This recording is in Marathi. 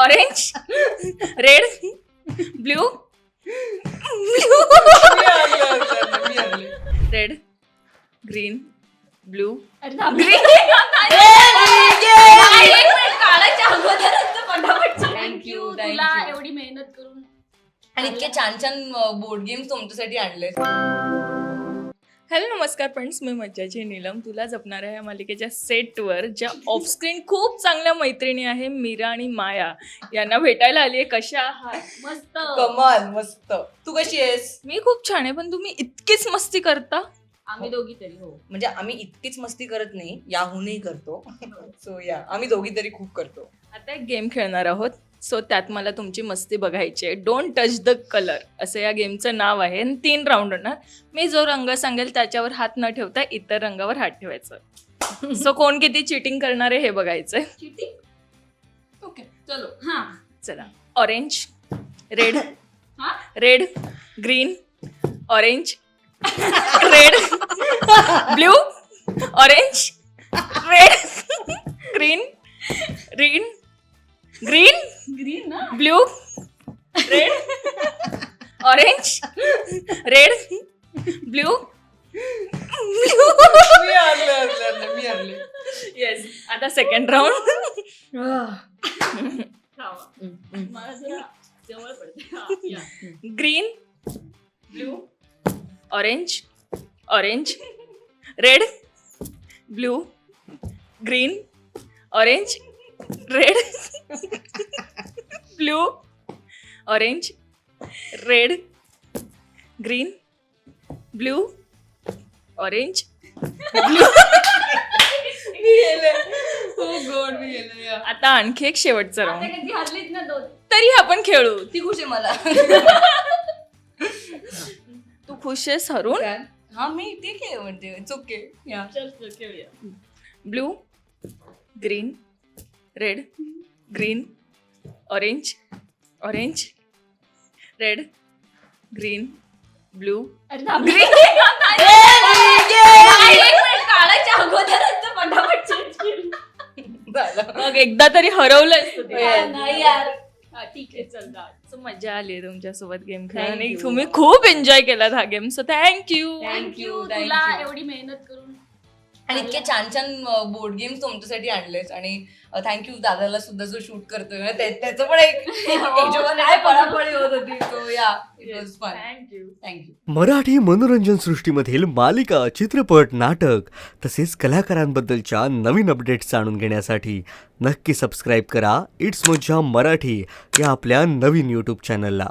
Orange, red, blue, red, green, blue, thank you तुला एवढी मेहनत करून आणि इतके छान छान बोर्ड गेम्स तुमच्यासाठी आणले. हॅलो नमस्कार फ्रेंड्स, मी मज्जाची नीलम तुला जपणाऱ्या या मालिकेच्या सेटवर ज्या ऑफस्क्रीन खूप चांगल्या मैत्रिणी आहे मीरा आणि माया यांना भेटायला आली आहे. कशा आहात? मस्त कमाल, मस्त. तू कशी आहेस? मी खूप छान आहे, पण तुम्ही इतकीच मस्ती करता. आम्ही दोघी तरी हो म्हणजे आम्ही इतकीच मस्ती करत नाही, याहूनही करतो. सो या आम्ही दोघी तरी खूप करतो. आता एक गेम खेळणार आहोत. सो त्यात मला तुमची मस्ती बघायची आहे. डोंट टच द कलर असं या गेमचं नाव आहे. आणि 3 राऊंड होणार. मी जो रंग सांगेल त्याच्यावर हात न ठेवता इतर रंगावर हात ठेवायचं. सो कोण किती चिटिंग करणार आहे हे बघायचंय. चिटिंग ओके चलो हा चला, ऑरेंज, रेड, हा red, green, orange, red, blue, orange, red, green, green, green, green ना blue, red, orange, red, blue, मी हरले. येस. आता सेकंड राऊंड. मला जरा जवळ पडते हा, या. Green, blue, orange, orange, red, blue, green, orange, red, blue, orange, red, green, blue, orange, blue. गोड मी गेले. आता आणखी एक शेवटचा आता राऊंड. कधी हरलीच ना दोन तरी आपण खेळू. ती खुश आहे मला. तू खुश आहेस हरून? हा मी ठीक आहे, म्हणजे इट्स ओके. या चल चल खेळूया blue, green, red, green, orange, orange, red, green, blue. अरे थांब. नाही, एक मिनिट, काढायच्या अगोदरच तर फटाफट चेंज केलं. झालं. मग एकदा तरी हरवलंयस तू ते. हा, नाही यार हा, ठीक आहे चल जा. So, मजा आली तुमच्यासोबत गेम खेळून Thank आणि you. तुम्ही खूप एन्जॉय केलात हा game. So thank you. Thank you thank तुला you. एवढी मेहनत करून आणि इतके छान छान बोर्ड गेम्स तुमच्यासाठी आणलेत. आणि थँक्यू दादाला सुद्धा जो शूट करतोय ना, त्याचं पण एक हिशोबाने काय पळापळी होत होती. So yeah it was fun. Thank you. Thank you. Marathi मनोरंजन सृष्टीमधील मालिका, चित्रपट, नाटक तसेच कलाकारांबद्दलच्या नवीन अपडेट्स जाणून घेण्यासाठी नक्की सबस्क्राईब करा इट्स मज्जा मराठी या आपल्या नवीन यूट्यूब चॅनलला.